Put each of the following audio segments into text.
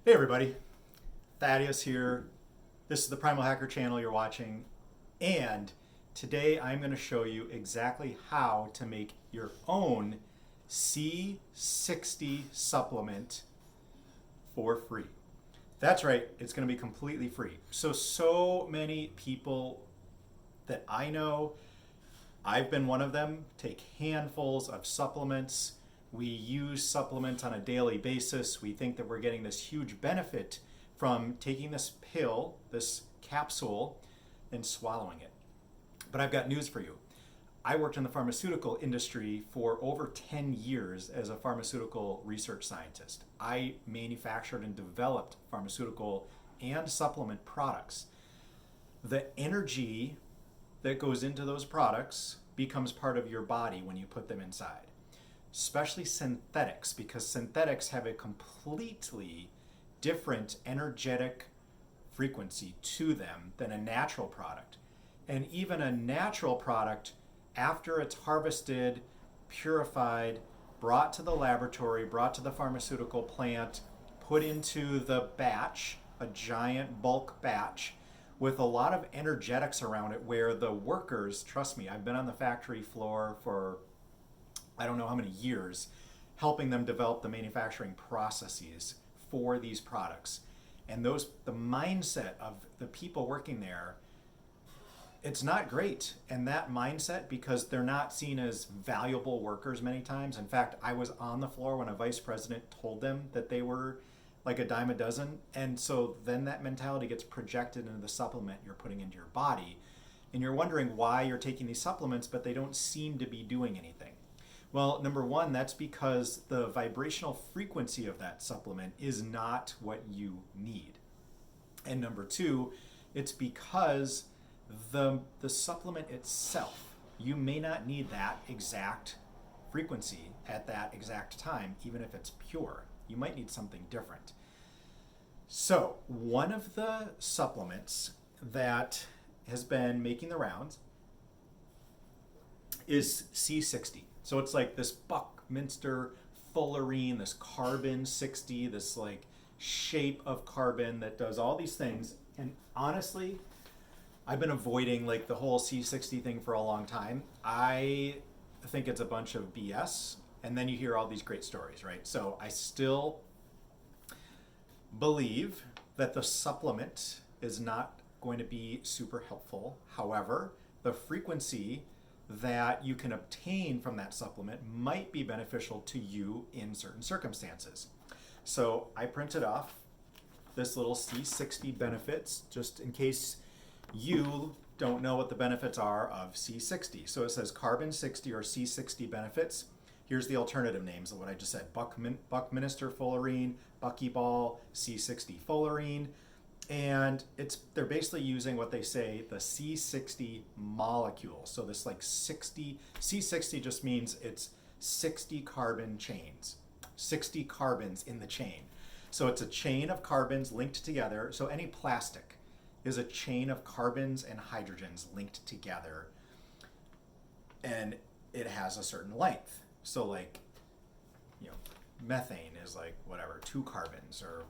Hey everybody, Thaddeus here. This is the PrimalHacker channel you're watching, and today I'm going to show you exactly how to make your own C60 supplement for free. That's right, it's going to be completely free. So many people that I know, I've been one of them, take handfuls of supplements. We use supplements on a daily basis. We think that we're getting this huge benefit from taking this pill, this capsule, and swallowing it. But I've got news for you. I worked in the pharmaceutical industry for over 10 years as a pharmaceutical research scientist. I manufactured and developed pharmaceutical and supplement products. The energy that goes into those products becomes part of your body when you put them inside. Especially synthetics, because synthetics have a completely different energetic frequency to them than a natural product. And even a natural product, after it's harvested, purified, brought to the laboratory, brought to the pharmaceutical plant, put into the batch, a giant bulk batch, with a lot of energetics around it where the workers, trust me, I've been on the factory floor for I don't know how many years, helping them develop the manufacturing processes for these products. And the mindset of the people working there, it's not great. And that mindset, because they're not seen as valuable workers many times. In fact, I was on the floor when a vice president told them that they were like a dime a dozen. And so then that mentality gets projected into the supplement you're putting into your body. And you're wondering why you're taking these supplements, but they don't seem to be doing anything. Well, number one, that's because the vibrational frequency of that supplement is not what you need. And number two, it's because the supplement itself, you may not need that exact frequency at that exact time, even if it's pure. You might need something different. So, one of the supplements that has been making the rounds is C60. So it's like this Buckminster fullerene, this carbon 60, this like shape of carbon that does all these things. And honestly, I've been avoiding like the whole C60 thing for a long time. I think it's a bunch of BS. And then you hear all these great stories, right? So I still believe that the supplement is not going to be super helpful. However, the frequency that you can obtain from that supplement might be beneficial to you in certain circumstances. So I printed off this little C60 benefits just in case you don't know what the benefits are of C60. So it says carbon 60 or C60 benefits. Here's the alternative names of what I just said: Buckminster fullerene, Buckyball, C60 fullerene. And they're basically using what they say the C60 molecule. So this like C60 just means it's 60 carbon chains, 60 carbons in the chain. So it's a chain of carbons linked together. So any plastic is a chain of carbons and hydrogens linked together. And it has a certain length. So like, methane is like whatever, 2 carbons or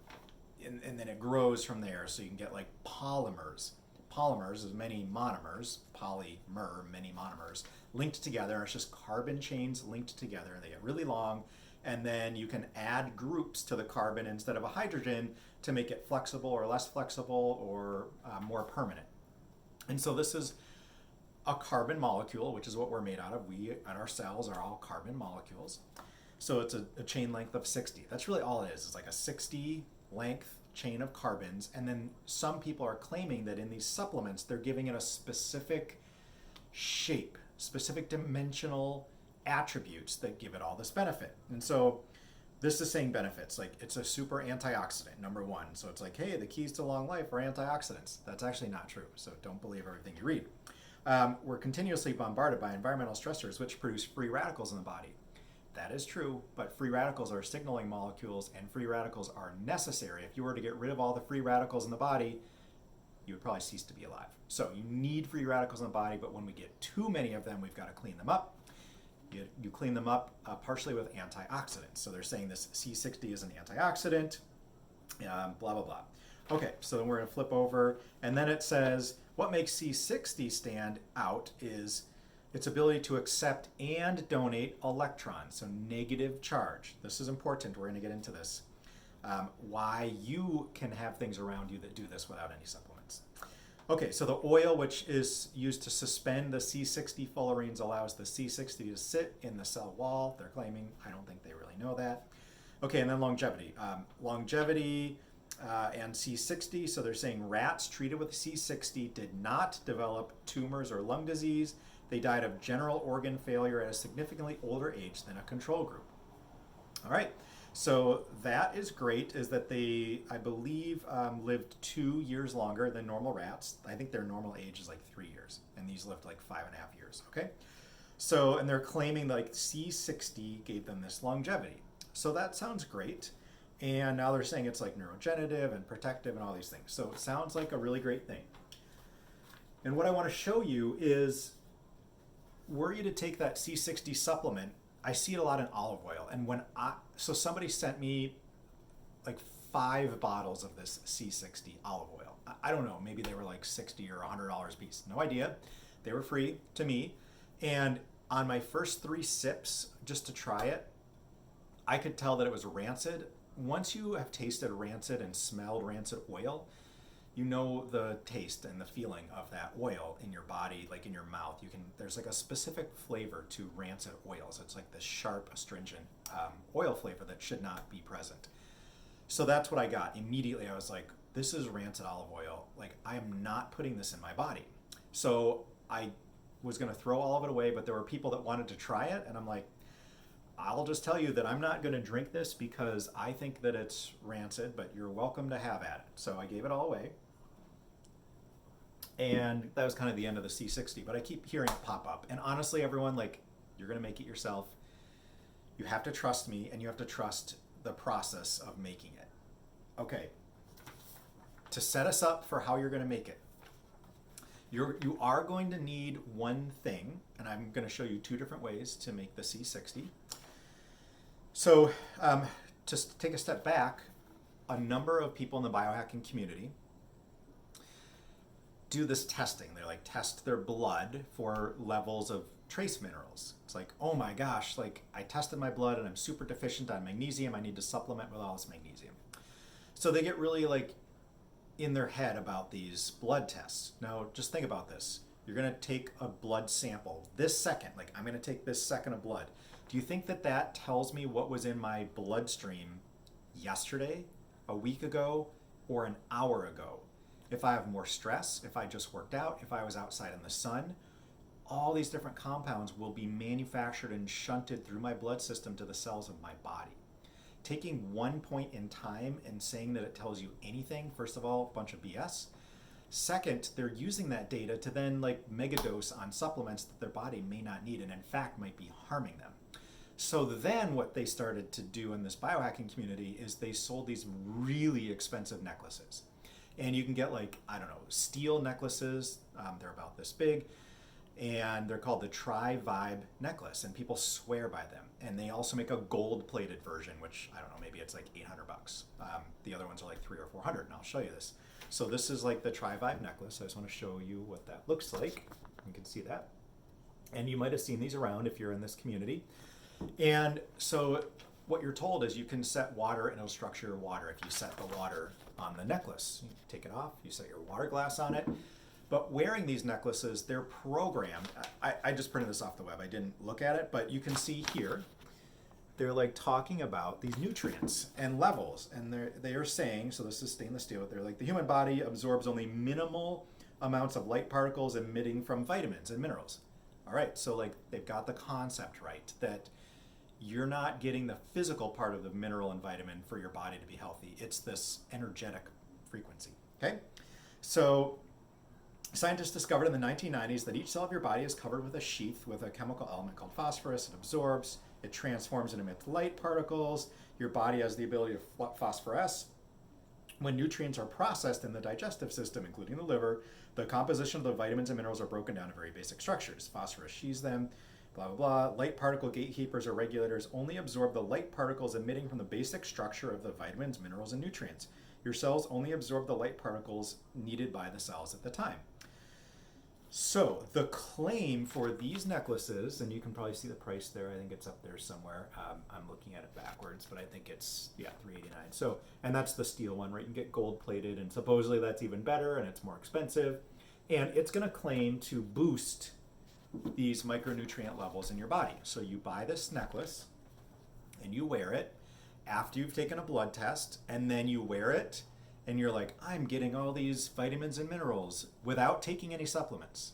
and then it grows from there, so you can get like polymers. Polymers is many monomers, polymer, many monomers, linked together. It's just carbon chains linked together. They get really long, and then you can add groups to the carbon instead of a hydrogen to make it flexible or less flexible or more permanent. And so this is a carbon molecule, which is what we're made out of. We and our cells are all carbon molecules. So it's a chain length of 60. That's really all it is. It's like a 60 length chain of carbons, and then some people are claiming that in these supplements they're giving it a specific shape, specific dimensional attributes that give it all this benefit. And so this is saying benefits, like it's a super antioxidant, number one. So it's like, hey, the keys to long life are antioxidants. That's actually not true, so don't believe everything you read. We're continuously bombarded by environmental stressors which produce free radicals in the body. That is true, but free radicals are signaling molecules, and free radicals are necessary. If you were to get rid of all the free radicals in the body, you would probably cease to be alive. So you need free radicals in the body, but when we get too many of them, we've got to clean them up. You clean them up partially with antioxidants. So they're saying this C60 is an antioxidant. blah, blah, blah. Okay, so then we're going to flip over, and then it says what makes C60 stand out is its ability to accept and donate electrons, so negative charge. This is important. We're going to get into this. Why you can have things around you that do this without any supplements. Okay, so the oil, which is used to suspend the C60 fullerenes, allows the C60 to sit in the cell wall. They're claiming, I don't think they really know that. Okay, and then longevity. Longevity and C60, so they're saying rats treated with C60 did not develop tumors or lung disease. They died of general organ failure at a significantly older age than a control group. All right, so that is great, is that they, I believe, lived 2 years longer than normal rats. I think their normal age is like 3 years, and these lived like 5.5 years, okay? So, and they're claiming like C60 gave them this longevity. So that sounds great. And now they're saying it's like neurogenerative and protective and all these things. So it sounds like a really great thing. And what I want to show you is, were you to take that C60 supplement, I see it a lot in olive oil. And so somebody sent me like 5 bottles of this C60 olive oil. I don't know, maybe they were like $60 or $100 a piece. No idea. They were free to me. And on my first 3 sips, just to try it, I could tell that it was rancid. Once you have tasted rancid and smelled rancid oil, you know the taste and the feeling of that oil in your body, like in your mouth. There's like a specific flavor to rancid oils. It's like this sharp, astringent oil flavor that should not be present. So that's what I got. Immediately I was like, this is rancid olive oil. Like, I am not putting this in my body. So I was gonna throw all of it away, but there were people that wanted to try it, and I'm like, I'll just tell you that I'm not going to drink this because I think that it's rancid, but you're welcome to have at it. So I gave it all away. And that was kind of the end of the C60, but I keep hearing it pop up. And honestly, everyone, like, you're going to make it yourself. You have to trust me, and you have to trust the process of making it. Okay. To set us up for how you're going to make it, you are going to need one thing, and I'm going to show you 2 different ways to make the C60. So just take a step back, a number of people in the biohacking community do this testing. They like test their blood for levels of trace minerals. It's like, oh my gosh, like I tested my blood and I'm super deficient on magnesium. I need to supplement with all this magnesium. So they get really like in their head about these blood tests. Now just think about this. You're gonna take a blood sample this second, like I'm gonna take this second of blood. Do you think that that tells me what was in my bloodstream yesterday, a week ago, or an hour ago? If I have more stress, if I just worked out, if I was outside in the sun, all these different compounds will be manufactured and shunted through my blood system to the cells of my body. Taking one point in time and saying that it tells you anything, first of all, a bunch of BS. Second, they're using that data to then like megadose on supplements that their body may not need and in fact might be harming them. So then what they started to do in this biohacking community is they sold these really expensive necklaces. And you can get like, I don't know, steel necklaces, they're about this big, and they're called the Tri-Vibe necklace, and people swear by them. And they also make a gold-plated version, which, I don't know, maybe it's like $800. The other ones are like $300 or $400, and I'll show you this. So this is like the Tri-Vibe necklace. I just want to show you what that looks like. You can see that. And you might have seen these around if you're in this community. And so what you're told is you can set water and it'll structure your water if you set the water on the necklace. You take it off, you set your water glass on it. But wearing these necklaces, they're programmed. I just printed this off the web. I didn't look at it, but you can see here, they're like talking about these nutrients and levels. And they are saying, so this is stainless steel, they're like the human body absorbs only minimal amounts of light particles emitting from vitamins and minerals. All right, so like they've got the concept right that you're not getting the physical part of the mineral and vitamin for your body to be healthy. It's this energetic frequency, okay? So scientists discovered in the 1990s that each cell of your body is covered with a sheath with a chemical element called phosphorus. It absorbs, it transforms and emits light particles. Your body has the ability to phosphoresce. When nutrients are processed in the digestive system, including the liver, the composition of the vitamins and minerals are broken down to very basic structures. Phosphorus sheaths them, blah, blah, blah. Light particle gatekeepers or regulators only absorb the light particles emitting from the basic structure of the vitamins, minerals, and nutrients. Your cells only absorb the light particles needed by the cells at the time. So the claim for these necklaces, and you can probably see the price there. I think it's up there somewhere. I'm looking at it backwards, but I think it's, yeah, $389. So, and that's the steel one, right? You can get gold plated, and supposedly that's even better, and it's more expensive. And it's going to claim to boost these micronutrient levels in your body. So you buy this necklace, and you wear it after you've taken a blood test, and then you wear it, and you're like, I'm getting all these vitamins and minerals without taking any supplements.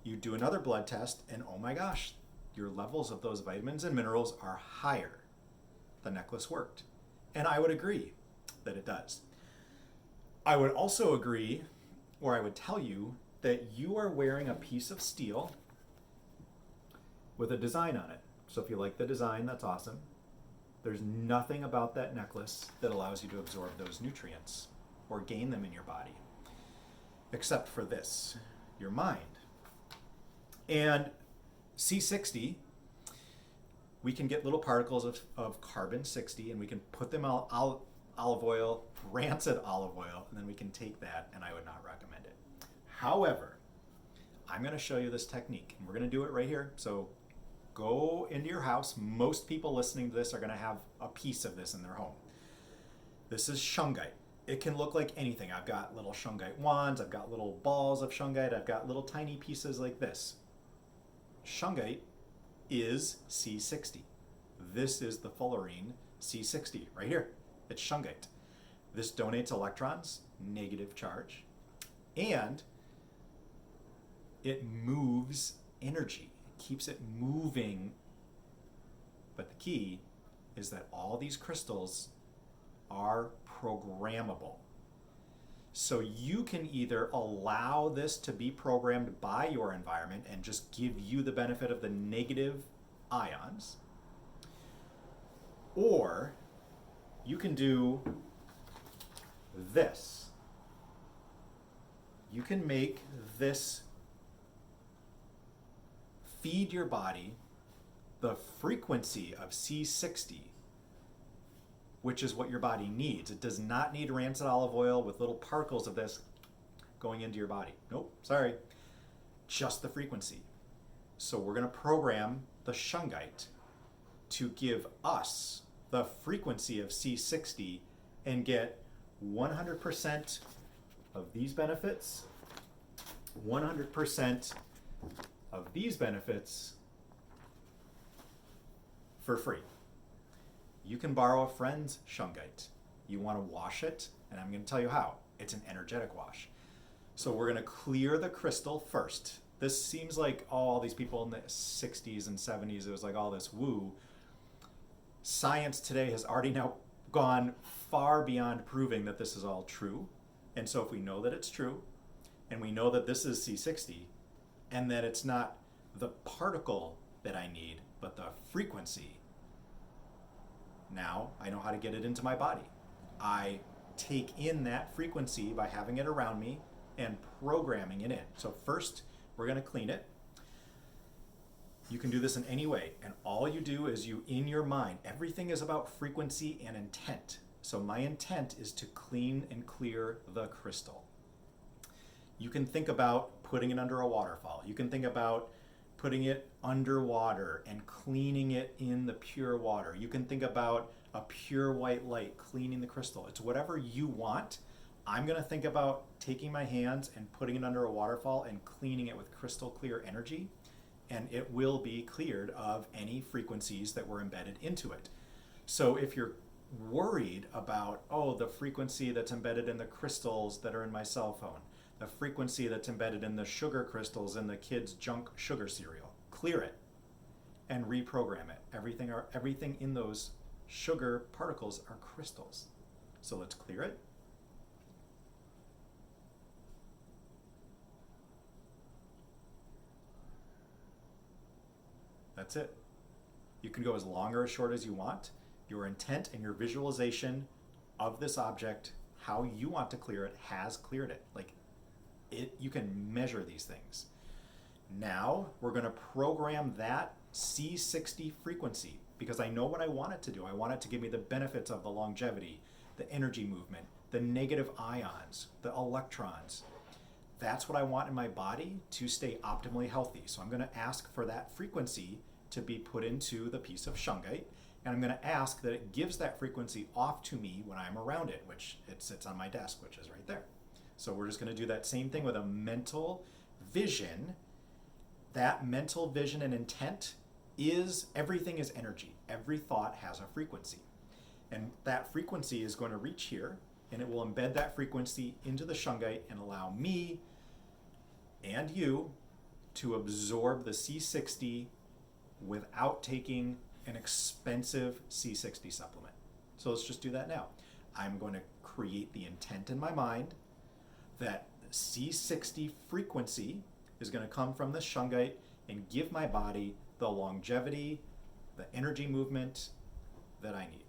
You do another blood test, and oh my gosh, your levels of those vitamins and minerals are higher. The necklace worked. And I would agree that it does. I would also agree, or I would tell you, that you are wearing a piece of steel with a design on it. So if you like the design, that's awesome. There's nothing about that necklace that allows you to absorb those nutrients or gain them in your body, except for this, your mind. And C60, we can get little particles of carbon 60, and we can put them out olive oil, rancid olive oil, and then we can take that, and I would not recommend it. However, I'm going to show you this technique, and we're going to do it right here. So go into your house. Most people listening to this are going to have a piece of this in their home. This is shungite. It can look like anything. I've got little shungite wands. I've got little balls of shungite. I've got little tiny pieces like this. Shungite is C60. This is the fullerene C60 right here. It's shungite. This donates electrons, negative charge, and it moves energy. It keeps it moving. But the key is that all these crystals are programmable. So you can either allow this to be programmed by your environment and just give you the benefit of the negative ions, or you can do this. You can make this feed your body the frequency of C60, which is what your body needs. It does not need rancid olive oil with little particles of this going into your body. Nope, sorry. Just the frequency. So we're going to program the shungite to give us the frequency of C60 and get 100% of these benefits, 100% of these benefits for free. You can borrow a friend's shungite. You want to wash it, and I'm going to tell you how. It's an energetic wash. So we're going to clear the crystal first. This seems like all these people in the 60s and 70s, it was like all this woo. Science today has already now gone far beyond proving that this is all true. And so if we know that it's true, and we know that this is C60, and that it's not the particle that I need, but the frequency, now I know how to get it into my body. I take in that frequency by having it around me and programming it in. So first, we're going to clean it. You can do this in any way, and all you do is you, in your mind, everything is about frequency and intent. So my intent is to clean and clear the crystal. You can think about putting it under a waterfall. You can think about putting it underwater and cleaning it in the pure water. You can think about a pure white light cleaning the crystal. It's whatever you want. I'm going to think about taking my hands and putting it under a waterfall and cleaning it with crystal clear energy, and it will be cleared of any frequencies that were embedded into it. So if you're worried about, oh, the frequency that's embedded in the crystals that are in my cell phone, the frequency that's embedded in the sugar crystals in the kids' junk sugar cereal, clear it and reprogram it. Everything in those sugar particles are crystals. So let's clear it. That's it. You can go as long or as short as you want. Your intent and your visualization of this object, how you want to clear it, has cleared it. Like it, you can measure these things. Now we're going to program that C60 frequency because I know what I want it to do. I want it to give me the benefits of the longevity, the energy movement, the negative ions, the electrons. That's what I want in my body to stay optimally healthy. So I'm going to ask for that frequency to be put into the piece of shungite, and I'm going to ask that it gives that frequency off to me when I'm around it, which it sits on my desk, which is right there. So we're just going to do that same thing with a mental vision. That mental vision and intent is, everything is energy. Every thought has a frequency. And that frequency is going to reach here, and it will embed that frequency into the shungite and allow me and you to absorb the C60 without taking an expensive C60 supplement. So let's just do that now. I'm going to create the intent in my mind that C60 frequency is going to come from the shungite and give my body the longevity, the energy movement that I need.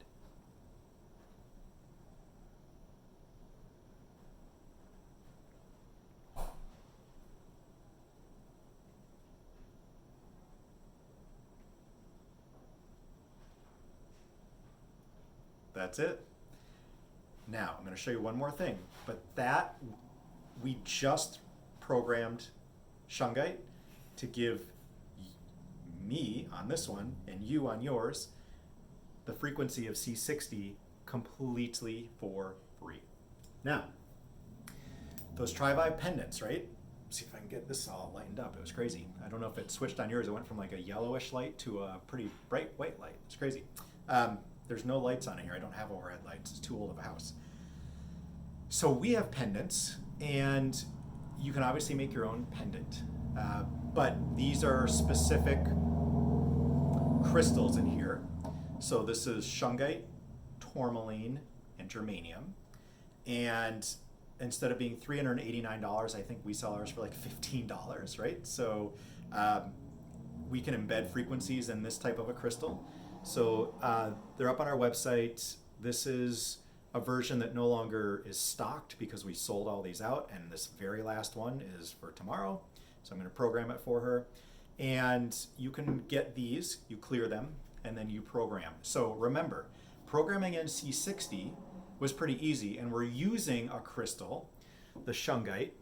That's it. Now, I'm going to show you one more thing, but that we just programmed shungite to give me on this one and you on yours the frequency of C60 completely for free. Now, those Tri-Vibe pendants, right? See if I can get this all lightened up. It was crazy. I don't know if it switched on yours. It went from like a yellowish light to a pretty bright white light. It's crazy. There's no lights on it here. I don't have overhead lights. It's too old of a house. So we have pendants, and you can obviously make your own pendant. But these are specific crystals in here. So this is shungite, tourmaline, and germanium. And instead of being $389, I think we sell ours for like $15, right? So we can embed frequencies in this type of a crystal. So they're up on our website. This is a version that no longer is stocked because we sold all these out, and this very last one is for tomorrow. So I'm going to program it for her. And you can get these, you clear them, and then you program. So remember, programming in C60 was pretty easy, and we're using a crystal, the shungite,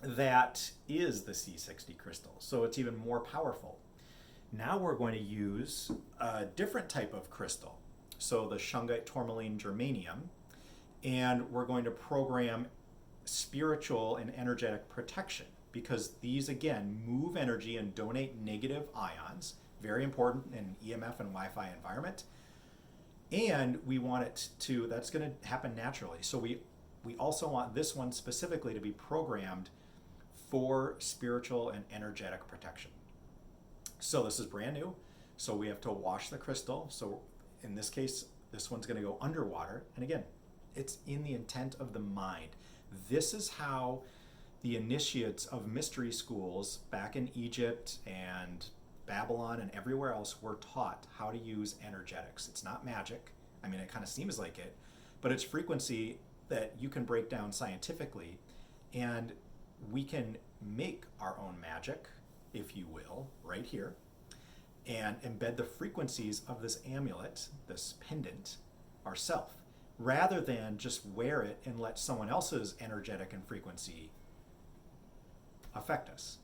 that is the C60 crystal. So it's even more powerful. Now we're going to use a different type of crystal. So the shungite, tourmaline, germanium, and we're going to program spiritual and energetic protection because these, again, move energy and donate negative ions, very important in EMF and Wi-Fi environment. And we want it to, that's going to happen naturally. So we also want this one specifically to be programmed for spiritual and energetic protection. So this is brand new. So we have to wash the crystal. So in this case, this one's going to go underwater. And again, it's in the intent of the mind. This is how the initiates of mystery schools back in Egypt and Babylon and everywhere else were taught how to use energetics. It's not magic. I mean, it kind of seems like it, but it's frequency that you can break down scientifically, and we can make our own magic, if you will, right here, and embed the frequencies of this amulet, this pendant, ourself, rather than just wear it and let someone else's energetic and frequency affect us.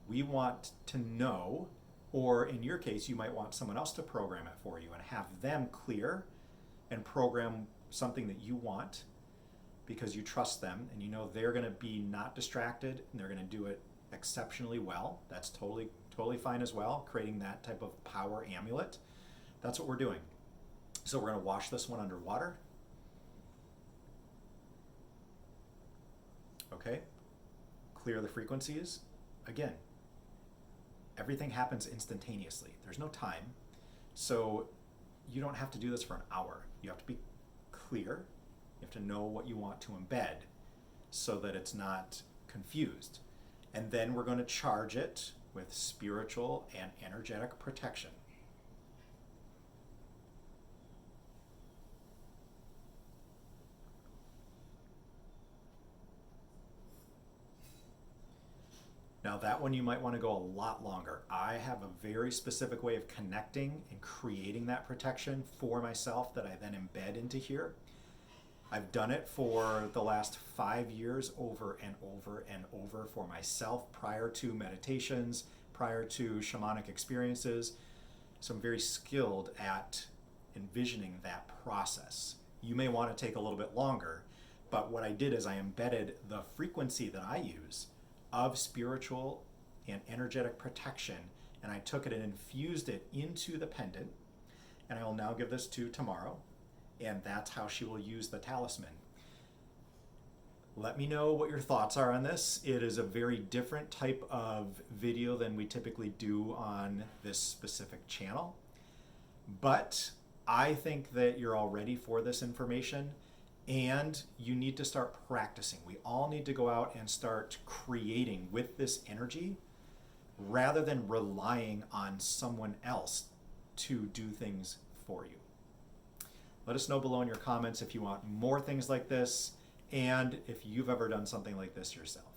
We want to know, or in your case, you might want someone else to program it for you and have them clear and program something that you want because you trust them and you know they're going to be not distracted and they're going to do it exceptionally well. That's totally fine as well, creating that type of power amulet. That's what we're doing. So we're going to wash this one underwater. Okay, clear the frequencies. Again, everything happens instantaneously. There's no time. So you don't have to do this for an hour. You have to be clear. You have to know what you want to embed so that it's not confused. And then we're going to charge it with spiritual and energetic protection. Now Now that one you might want to go a lot longer. I have a very specific way of connecting and creating that protection for myself that I then embed into here. I've done it for the last 5 years over and over and over for myself prior to meditations, prior to shamanic experiences. So I'm very skilled at envisioning that process. You may want to take a little bit longer, but what I did is I embedded the frequency that I use of spiritual and energetic protection, and I took it and infused it into the pendant, and I will now give this to tomorrow, and that's how she will use the talisman. Let me know what your thoughts are on this. It is a very different type of video than we typically do on this specific channel, but I think that you're all ready for this information, and you need to start practicing. We all need to go out and start creating with this energy rather than relying on someone else to do things for you. Let us know below in your comments if you want more things like this and if you've ever done something like this yourself.